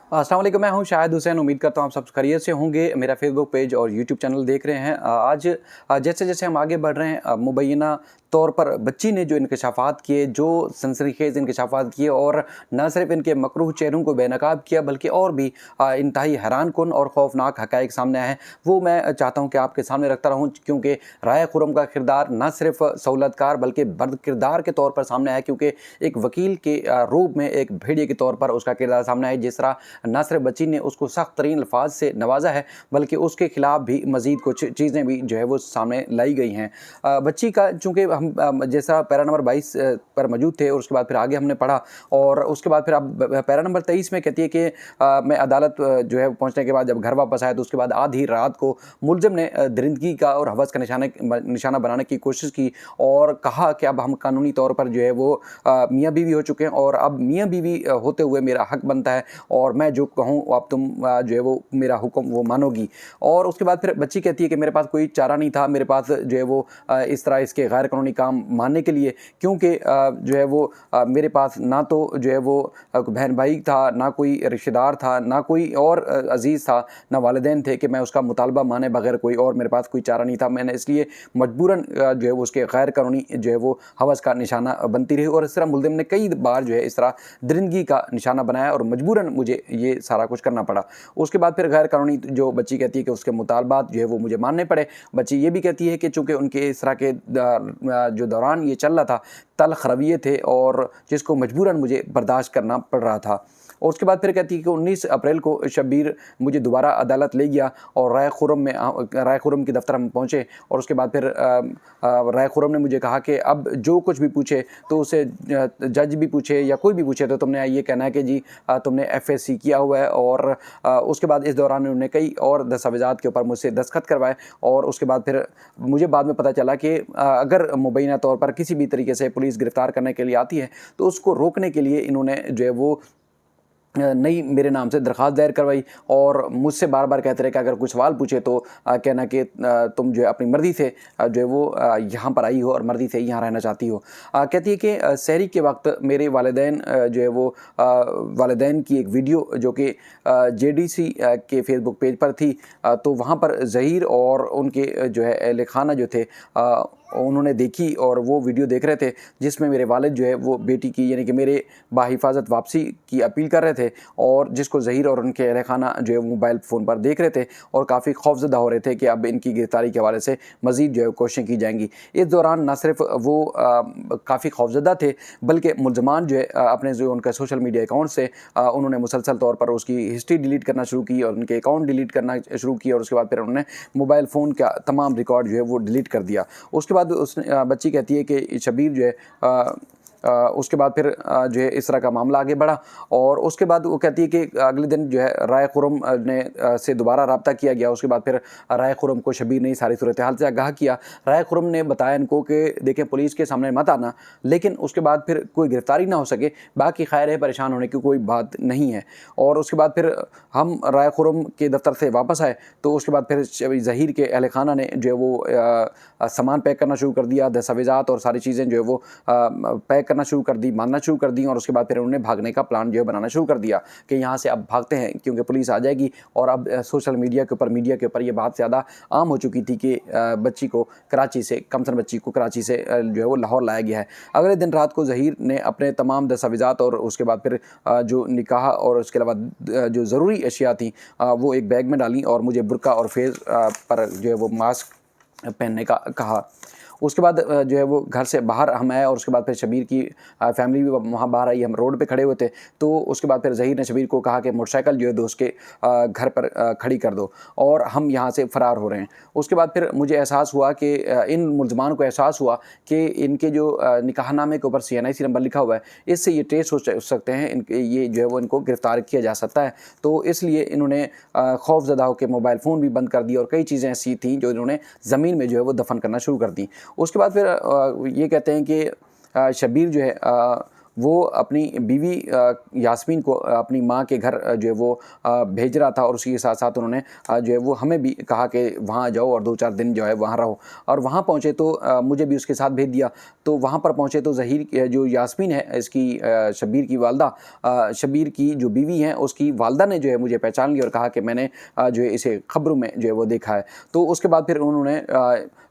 अस्सलाम वालेकुम, मैं हूं शाहिद हुसैन। उम्मीद करता हूं आप सब खैरियत से होंगे। मेरा फेसबुक पेज और यूट्यूब चैनल देख रहे हैं। आज जैसे जैसे हम आगे बढ़ रहे हैं, मुबैना तौर पर बच्ची ने जो इंकशाफात किए, जो सनसनीखेज़ इंकशाफात किए और न सिर्फ इनके मकरूह चेहरों को बेनकाब किया बल्कि और भी इंतहाई हैरानकुन और खौफनाक हक़ाइक़ सामने आए हैं, वो मैं चाहता हूँ कि आपके सामने रखता रहूँ। क्योंकि राया खुर्रम का किरदार न सिर्फ सहूलतकार बल्कि बर्द किरदार के तौर पर सामने आया, क्योंकि एक वकील के रूप में एक भेड़िए के तौर पर उसका किरदार सामने आया। जिस तरह न सिर्फ बच्ची ने उसको सख्त तरीन अल्फाज से नवाजा है बल्कि उसके खिलाफ भी मज़ीद कुछ चीज़ें भी जो है वो सामने लाई गई हैं। बच्ची का चूँकि हम जैसा पैरा नंबर 22 पर मौजूद थे और उसके बाद फिर आगे हमने पढ़ा और उसके बाद फिर अब पैरा नंबर 23 में कहती है कि मैं अदालत जो है पहुँचने के बाद जब घर वापस आया तो उसके बाद आधी रात को मुलज़िम ने दरिंदगी का और हवस का निशाना बनाने की कोशिश की और कहा कि अब हम कानूनी तौर पर जो है वो मियाँ बीवी हो चुके हैं और अब मियाँ बीवी होते हुए मेरा हक़ बनता है और मैं जो कहूँ अब तुम जो है वो मेरा हुक्म वो मानोगी। और उसके बाद फिर बच्ची कहती है कि मेरे पास कोई चारा नहीं था, मेरे पास जो है वो इस तरह इसके गैर कानूनी काम मानने के लिए, क्योंकि जो है वो मेरे पास ना तो जो है वो बहन भाई था, ना कोई रिश्तेदार था, ना कोई और अजीज़ था, ना वालिदैन थे कि मैं उसका मुतालबा माने बगैर कोई और मेरे पास कोई चारा नहीं था। मैंने इसलिए मजबूरन जो है वो उसके गैर कानूनी जो है वो हवस का निशाना बनती रही और इस तरह मुल्ज़िम ने कई बार जो है इस तरह दरिंदगी का निशाना बनाया और मजबूरन मुझे ये सारा कुछ करना पड़ा। उसके बाद फिर गैर कानूनी जो बच्ची कहती है कि उसके मुतालबात जो है वो मुझे मानने पड़े। बच्ची ये भी कहती है कि चूँकि उनके इस तरह के जो दौरान ये चल रहा था, तल्ख़ रवैये थे और जिसको मजबूरन मुझे बर्दाश्त करना पड़ रहा था। और उसके बाद फिर कहती है कि 19 अप्रैल को शब्बीर मुझे दोबारा अदालत ले गया और राय खुर्रम के दफ्तर हम पहुँचे और उसके बाद फिर राय खुर्रम ने मुझे कहा कि अब जो कुछ भी पूछे तो उसे जज भी पूछे या कोई भी पूछे तो तुमने ये कहना है कि जी तुमने FSC किया हुआ है। और उसके बाद इस दौरान उन्होंने कई और दस्तावेज़ात के ऊपर मुझसे दस्तखत करवाए और उसके बाद फिर मुझे बाद में पता चला कि अगर मुबैना तौर पर किसी भी तरीके से पुलिस गिरफ़्तार करने के लिए आती है तो उसको रोकने के लिए इन्होंने जो है वो नई मेरे नाम से दरख्वास्त दायर करवाई और मुझसे बार बार कहते रहे कि अगर कुछ सवाल पूछे तो कहना कि तुम जो है अपनी मर्ज़ी से जो है वो यहाँ पर आई हो और मर्ज़ी से यहाँ रहना चाहती हो। कहती है कि सहरी के वक्त मेरे वालिदैन जो है वो वालिदैन की एक वीडियो जो कि JDC के फेसबुक पेज पर थी, तो वहाँ पर ज़हीर और उनके जो है अहल खाना जो थे उन्होंने देखी और वो वीडियो देख रहे थे जिसमें मेरे वालिद जो है वो बेटी की यानी कि मेरे बाहिफाजत वापसी की अपील कर रहे थे और जिसको ज़हीर और उनके अहल खाना जो है मोबाइल फ़ोन पर देख रहे थे और काफ़ी खौफज़दा हो रहे थे कि अब इनकी गिरफ़्तारी के हवाले से मज़ीद जो है कोशिशें की जाएंगी। इस दौरान न सिर्फ वो काफ़ी खौफज़दा थे बल्कि मुल्ज़मान जो है अपने जो उनका सोशल मीडिया अकाउंट से उन्होंने मुसलसल तौर पर उसकी हिस्ट्री डिलीट करना शुरू की और उनके अकाउंट डिलीट करना शुरू किया और उसके बाद फिर उन्होंने मोबाइल फ़ोन का तमाम रिकॉर्ड जो है वो डिलीट कर दिया। उसके बाद उसने बच्ची कहती है कि शब्बीर जो है उसके बाद फिर जो है इस तरह का मामला आगे बढ़ा और उसके बाद वो कहती है कि अगले दिन जो है राय खुर्रम ने से दोबारा रब्ता किया गया। उसके बाद फिर राय खुर्रम को शब्बीर ने सारी सूरत हाल से आगाह किया। राय खुर्रम ने बताया इनको कि देखें पुलिस के सामने मत आना, लेकिन उसके बाद फिर कोई गिरफ्तारी ना हो सके, बाकी खैर है, परेशान होने की कोई बात नहीं है। और उसके बाद फिर हम राय खुर्रम के दफ्तर से वापस आए तो उसके बाद फिर ज़हीर के अहल खाना ने जो है वो सामान पैक करना शुरू कर दिया, दस्तावेज़ात और सारी चीज़ें जो है वो पैक करना शुरू कर दी, मानना शुरू कर दी और उसके बाद फिर उन्होंने भागने का प्लान जो है बनाना शुरू कर दिया कि यहाँ से अब भागते हैं क्योंकि पुलिस आ जाएगी। और अब सोशल मीडिया के ऊपर ये बात ज़्यादा आम हो चुकी थी कि बच्ची को कराची से कमसन बच्ची को कराची से जो है वो लाहौर लाया गया है। अगले दिन रात को ज़हीर ने अपने तमाम दस्तावेज़ात और उसके बाद फिर जो निकाह और उसके अलावा जो ज़रूरी अशिया थी वो एक बैग में डाली और मुझे बुर्का और फेस पर जो है वो मास्क पहनने का कहा। उसके बाद जो है वो घर से बाहर हम आए और उसके बाद फिर शब्बीर की फैमिली भी वहाँ बाहर आई। हम रोड पे खड़े हुए थे तो उसके बाद फिर ज़हीर ने शब्बीर को कहा कि मोटरसाइकिल जो है दोस्त के घर पर खड़ी कर दो और हम यहाँ से फ़रार हो रहे हैं। उसके बाद फिर मुझे एहसास हुआ कि इन मुल्ज़मान को एहसास हुआ कि इनके जो निकाहनामे के ऊपर CNIC नंबर लिखा हुआ है, इससे ये ट्रेस हो सकते हैं, इनके ये जो है वो इनको गिरफ़्तार किया जा सकता है। तो इसलिए इन्होंने खौफज़दा होकर मोबाइल फ़ोन भी बंद कर दिया और कई चीज़ें ऐसी थी जो इन्होंने ज़मीन में जो है वो दफन करना शुरू कर दी। उसके बाद फिर ये कहते हैं कि शब्बीर जो है वो अपनी बीवी यास्मीन को अपनी माँ के घर जो है वो भेज रहा था, और उसी के साथ साथ उन्होंने जो है वो हमें भी कहा कि वहाँ जाओ और 2-4 दिन जो है वहाँ रहो। और वहाँ पहुँचे तो मुझे भी उसके साथ भेज दिया। तो वहाँ पर पहुँचे तो ज़हीर जो यास्मीन है इसकी शब्बीर की वालदा, शब्बीर की जो बीवी हैं उसकी वालदा ने जो है मुझे पहचान लिया और कहा कि मैंने जो है इसे खबरों में जो है वो देखा है। तो उसके बाद फिर उन्होंने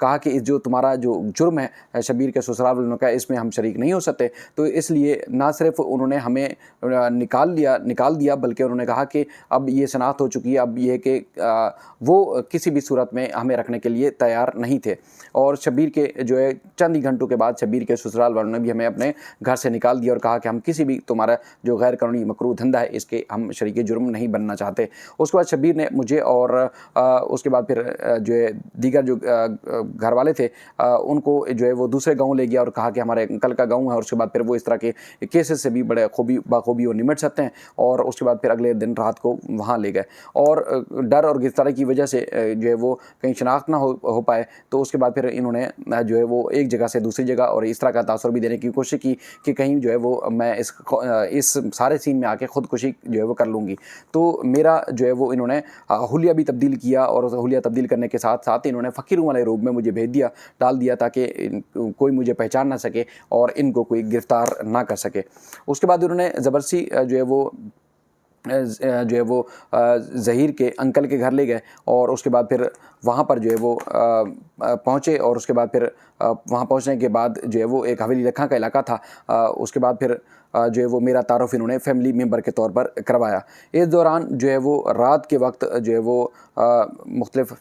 कहा कि इस जो तुम्हारा जो जुर्म है शब्बीर के ससुराल वालों का, इसमें हम शरीक नहीं हो सकते। तो इसलिए ना सिर्फ उन्होंने हमें निकाल दिया, बल्कि उन्होंने कहा कि अब ये शनाख्त हो चुकी है, अब ये कि वो किसी भी सूरत में हमें रखने के लिए तैयार नहीं थे। और शब्बीर के जो है चंद ही घंटों के बाद शब्बीर के ससुराल वालों ने भी हमें अपने घर से निकाल दिया और कहा कि हम किसी भी तुम्हारा जो गैर कानूनी मकरूह धंधा है इसके हम शरीक जुर्म नहीं बनना चाहते। उसके बाद शब्बीर ने मुझे और उसके बाद फिर जो है दीगर जो घर वाले थे उनको जो है वो दूसरे गाँव ले गया और कहा कि हमारे अंकल का गाँव है, और उसके बाद फिर वो इस तरह के केसेस से भी बड़े बाखूबी वो निमट सकते हैं। और उसके बाद फिर अगले दिन रात को वहाँ ले गए, और डर और गिरफ्तारी की वजह से जो है वो कहीं शनाख्त ना हो पाए, तो उसके बाद फिर इन्होंने जो है वो एक जगह से दूसरी जगह और इस तरह का तासुर भी देने की कोशिश की कि कहीं जो है वो मैं इस सारे सीन में आके ख़ुदकुशी जो है वो कर लूँगी। तो मेरा जो है वो इन्होंने हुलिया भी तब्दील किया, और उस हुलिया तब्दील करने के साथ साथ इन्होंने फ़कीरों वाले रूप में मुझे भेज दिया, डाल दिया, ताकि कोई मुझे पहचान ना सके और इनको कोई गिरफ़्तार ना कर सके। उसके बाद उन्होंने ज़बरदस्ती जो है वो ज़हीर के अंकल के घर ले गए, और उसके बाद फिर वहाँ पर जो है वो पहुँचे, और उसके बाद फिर वहाँ पहुँचने के बाद जो है वो एक हवेली लखा का इलाका था। उसके बाद फिर जो है वो मेरा तारुफ इन्होंने फैमिली मेम्बर के तौर पर करवाया। इस दौरान जो है वो रात के वक्त जो है वो मुख्तलिफ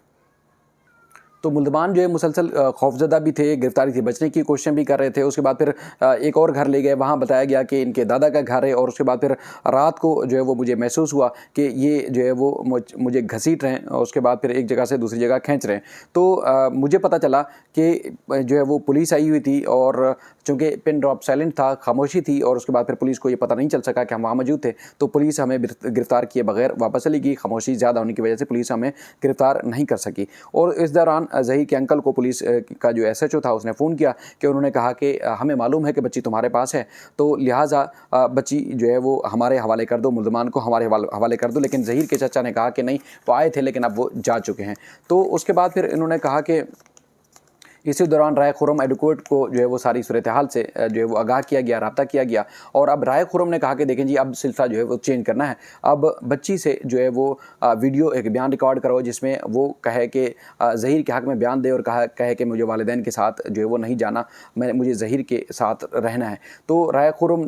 तो मुल्ज़मान जो है मुसलसल खौफज़दा भी थे, गिरफ्तारी से बचने की कोशिशें भी कर रहे थे। उसके बाद फिर एक और घर ले गए, वहाँ बताया गया कि इनके दादा का घर है, और उसके बाद फिर रात को जो है वो मुझे महसूस हुआ कि ये जो है वो मुझे घसीट रहे हैं, और उसके बाद फिर एक जगह से दूसरी जगह खींच रहे हैं। तो मुझे पता चला कि जो है वो पुलिस आई हुई थी, और चूँकि पिन ड्रॉप साइलेंट था, खामोशी थी, और उसके बाद फिर पुलिस को ये पता नहीं चल सका कि हम वहाँ मौजूद थे। तो पुलिस हमें गिरफ़्तार किए बगैर वापस चली गई। खामोशी ज़्यादा होने की वजह से पुलिस हमें गिरफ़्तार नहीं कर सकी। और इस दौरान ज़हीर के अंकल को पुलिस का जो एसएचओ था उसने फ़ोन किया कि उन्होंने कहा कि हमें मालूम है कि बच्ची तुम्हारे पास है, तो लिहाजा बच्ची जो है वो हमारे हवाले कर दो, मुल्ज़मान को हमारे हवाले कर दो। लेकिन ज़हीर के चाचा ने कहा कि नहीं, वो आए थे लेकिन अब वो जा चुके हैं। तो उसके बाद फिर इन्होंने कहा कि इसी दौरान राय खुर्रम एडवोकेट को जो है वो सारी सूरत हाल से जो है वो आगाह किया गया, रब्ता किया गया। और अब राय खुर्रम ने कहा कि देखें जी, अब सिलसिला जो है वो चेंज करना है। अब बच्ची से जो है वो वीडियो एक बयान रिकॉर्ड करो जिसमें वो कहे कि ज़हीर के हक़ में बयान दे, और कहे कि मुझे वालिदैन के साथ जो है वो नहीं जाना, मुझे ज़हीर के साथ रहना है। तो राय खुर्रम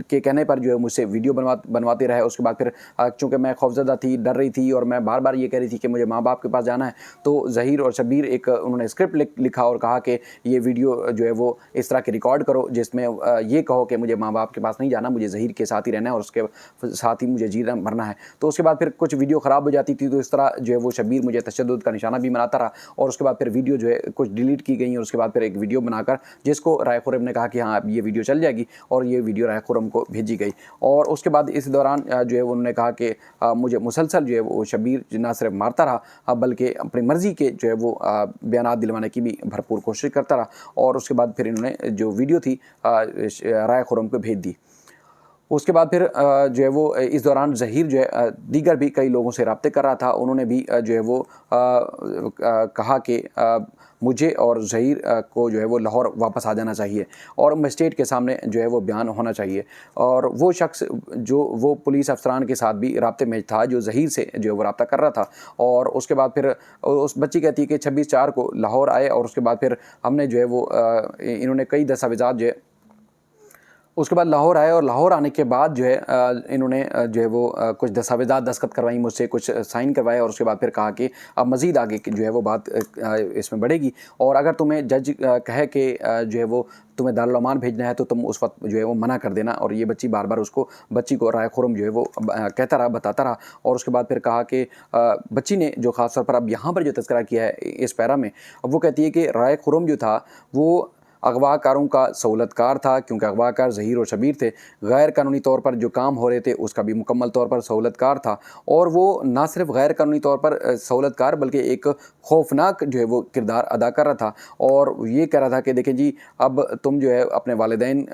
के कहने पर जो है मुझसे वीडियो बनवाते रहे। उसके बाद फिर चूँकि मैं खौफज़दा थी, डर रही थी, और मैं बार बार ये कह रही थी कि मुझे माँ बाप के पास जाना है, तो ज़हीर और शब्बीर एक उन्होंने स्क्रिप्ट लिखा और कहा कि ये वीडियो जो है वो इस तरह के रिकॉर्ड करो जिसमें ये कहो कि मुझे माँ बाप के पास नहीं जाना, मुझे ज़हीर के साथ ही रहना है, और उसके साथ ही मुझे जीना मरना है। तो उसके बाद फिर कुछ वीडियो ख़राब हो जाती थी, तो इस तरह जो है वो शब्बीर मुझे तशद्दुद का निशाना भी बनाता रहा। और उसके बाद फिर वीडियो जो है कुछ डिलीट की गई, और उसके बाद फिर एक वीडियो बनाकर जिसको राय खुर्रम ने कहा कि हाँ अब ये वीडियो चल जाएगी, और ये वीडियो राय खुर्रम को भेजी गई। और उसके बाद इस दौरान जो है उन्होंने कहा कि मुझे मुसलसल जो है वो शब्बीर ना सिर्फ मारता रहा, बल्कि अपनी मर्ज़ी के जो है वो बयानात दिलवाने की भी भरपूर कोशिश करता रहा। और उसके बाद फिर इन्होंने जो वीडियो थी राय खुर्रम को भेज दी। उसके बाद फिर जो है वो इस दौरान ज़हीर जो है दीगर भी कई लोगों से रब्ते कर रहा था। उन्होंने भी जो है वो कहा कि मुझे और ज़हीर को जो है वो लाहौर वापस आ जाना चाहिए, और मजिस्ट्रेट के सामने जो है वो बयान होना चाहिए। और वो शख्स जो वो पुलिस अफसरान के साथ भी रब्ते में था जो ज़हीर से जो है वो रब्ता कर रहा था। और उसके बाद फिर उस बच्ची कहती है कि 26/4 को लाहौर आए, और उसके बाद फिर हमने जो है वो इन्होंने कई दस्तावेज़ात जो है उसके बाद लाहौर आए, और लाहौर आने के बाद जो है इन्होंने जो है वो कुछ दस्तावेज़ात दस्तखत करवाई मुझसे, कुछ साइन करवाए, और उसके बाद फिर कहा कि अब मज़ीद आगे जो है वो बात इसमें बढ़ेगी, और अगर तुम्हें जज कहे कि जो है वो तुम्हें दारुल अमान भेजना है तो तुम उस वक्त जो है वो मना कर देना। और ये बच्ची बार बार बच्ची को राय खुर्रम जो है वो कहता रहा, बताता रहा। और उसके बाद फिर कहा कि बच्ची ने जो ख़ास तौर पर अब यहाँ पर जो तज़किरा किया है इस पैरा में, अब वो कहती है कि राय खुर्रम जो था वो अगवाकारों का सहूलतकार था, क्योंकि अगवाकार ज़हीर और शबीर थे। गैर कानूनी तौर पर जो काम हो रहे थे उसका भी मुकम्मल तौर पर सहूलतकार था, और वो ना सिर्फ गैर कानूनी तौर पर सहूलतकार बल्कि एक खौफनाक जो है वो किरदार अदा कर रहा था, और ये कह रहा था कि देखें जी, अब तुम जो है अपने वालिदैन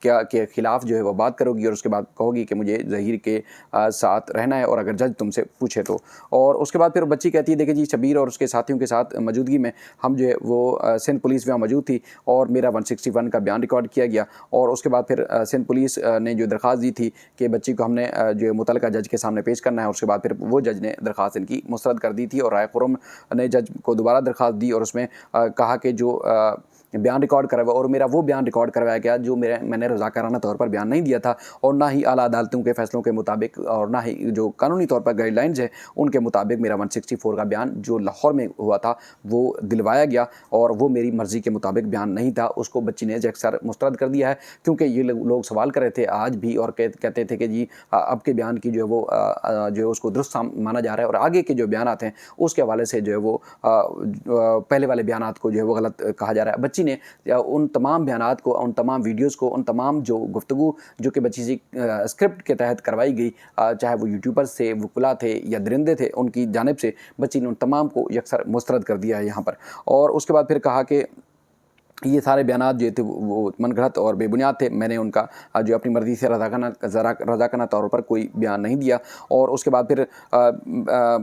क्या के ख़िलाफ़ जो है वो बात करोगी और उसके बाद कहोगी कि मुझे ज़हीर के साथ रहना है, और अगर जज तुमसे पूछे तो। और उसके बाद फिर बच्ची कहती है, देखें जी, शबीर और उसके साथियों के साथ मौजूदगी में हम जो है वो सिंध पुलिस वहाँ मौजूद थी, और मेरा 161 का बयान रिकॉर्ड किया गया। और उसके बाद फिर सिंध पुलिस ने जो दरख्वास्त दी थी कि बच्ची को हमने जो है मुतल्लिका जज के सामने पेश करना है, उसके बाद फिर वो जज ने दरख्वास्त इनकी मुस्तरद कर दी थी, और राय खुर्रम ने जज को दोबारा दरख्वास्त दी और उसमें कहा कि जो बयान रिकॉर्ड करवाया, और मेरा वो बयान रिकॉर्ड करवाया गया जो मैंने रज़ाकाराना तौर पर बयान नहीं दिया था, और ना ही आला अदालतों के फैसलों के मुताबिक, और ना ही जो कानूनी तौर पर गाइडलाइंस है उनके मुताबिक मेरा 164 का बयान जो लाहौर में हुआ था वो दिलवाया गया, और वो मेरी मर्ज़ी के मुताबिक बयान नहीं था। उसको बच्ची ने अक्सर मुस्तरद कर दिया है, क्योंकि ये लोग सवाल कर रहे थे आज भी, और कहते थे कि जी अब के बयान की जो है वो जो है उसको दुरुस्त माना जा रहा है, और आगे के जो बयान हैं उसके हवाले से जो है वो पहले वाले बयान को जो है वो गलत कहा जा रहा है। बच्ची ने उन तमाम बयानात को, उन तमाम वीडियोस को, उन तमाम जो गुफ्तगू जो कि बच्ची से स्क्रिप्ट के तहत करवाई गई, चाहे वो यूट्यूबर्स थे, वकुला थे या दरिंदे थे, उनकी जानिब से बच्ची ने उन तमाम को यकसर मुस्तरद कर दिया है यहाँ पर। और उसके बाद फिर कहा कि ये सारे बयानात जो थे वो मनगढ़ंत और बेबुनियाद थे, मैंने उनका जो अपनी मर्ज़ी से रज़ाकाना तौर पर कोई बयान नहीं दिया। और उसके बाद फिर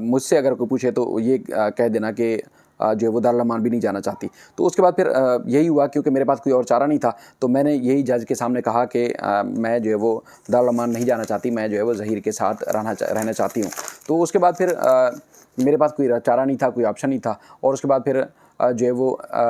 मुझसे अगर कोई पूछे तो ये कह देना कि जो है वो दारुल अमान भी नहीं जाना चाहती। तो उसके बाद फिर यही हुआ, क्योंकि मेरे पास कोई और चारा नहीं था, तो मैंने यही जज के सामने कहा कि मैं जो है वो दारुल अमान नहीं जाना चाहती, मैं जो है वो ज़हीर के साथ रहना चाहती हूँ। तो उसके बाद फिर मेरे पास कोई चारा नहीं था, कोई ऑप्शन नहीं था। और उसके बाद फिर जो है वो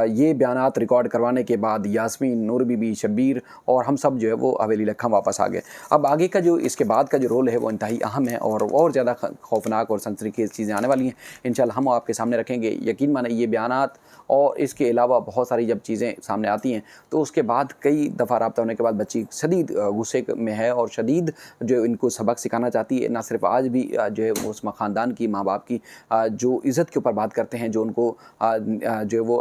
ये बयानात रिकॉर्ड करवाने के बाद यास्मीन, नूर बीबी, शब्बीर और हम सब जो है वो हवेली लखा वापस आ गए। अब आगे का जो इसके बाद का जो रोल है वो इंतहाई अहम है, और ज़्यादा खौफनाक और सनसनीखेज़ चीज़ें आने वाली हैं। इंशाल्लाह हम आपके सामने रखेंगे। यकीन माने ये बयानात और इसके अलावा बहुत सारी जब चीज़ें सामने आती हैं तो उसके बाद कई दफ़ा रब्ता होने के बाद बच्ची शदीद गुस्से में है, और शदीद जो इनको सबक सिखाना चाहती है। ना सिर्फ आज भी जो है वो उस ख़ानदान की, माँ बाप की जो इज़्ज़त के ऊपर बात करते हैं, जो उनको जो है वो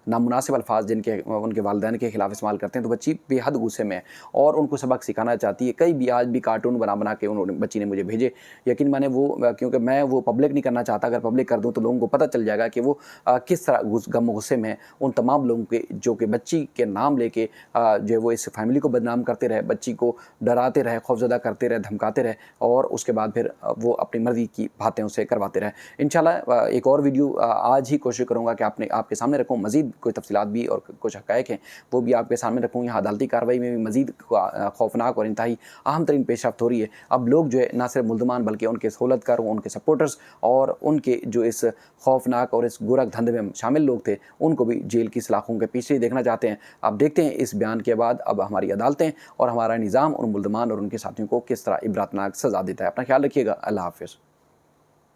नामुनासिब अल्फाज जिनके उनके वालिदैन के ख़िलाफ़ इस्तेमाल करते हैं, तो बच्ची बेहद गुस्से में है और उनको सबक सिखाना चाहती है। कई भी आज भी कार्टून बना के उन्होंने बच्ची ने मुझे भेजे। यकीन माने वो क्योंकि मैं वो पब्लिक नहीं करना चाहता, अगर पब्लिक कर दूँ तो लोगों को पता चल जाएगा कि वो किस तरह गम गुस्से में है। उन तमाम लोगों के जो कि बच्ची के नाम लेके जो है वो इस फैमिली को बदनाम करते रहे, बच्ची को डराते रहे, खौफज़दा करते रहे, धमकाते रहे, और उसके बाद फिर वो अपनी मर्ज़ी की बातें उसे करवाते रहे। इंशाल्लाह एक और वीडियो आज ही कोशिश करूँगा कि आपके सामने रखूँ। मज़ीद कोई तफ़सीलात भी और कुछ हक़ाइक़ हैं वो भी आपके सामने रखूँ। यहाँ अदालती कार्रवाई में भी मज़ीद खौफनाक और इंतहाई अहम तरीन पेशरफ़्त हो रही है। अब लोग जो है ना सिर्फ मुल्ज़मान बल्कि उनके सहूलतकारों, उनके सपोर्टर्स और उनके जो इस खौफनाक और इस गोरख धंधे में शामिल लोग थे उनको भी जेल की सलाखों के पीछे देखना चाहते हैं। अब देखते हैं इस बयान के बाद अब हमारी अदालतें और हमारा निज़ाम उन मुल्ज़मान और उनके साथियों को किस तरह इबरतनाक सज़ा देता है। अपना ख्याल रखिएगा। अल्लाह हाफ़िज़।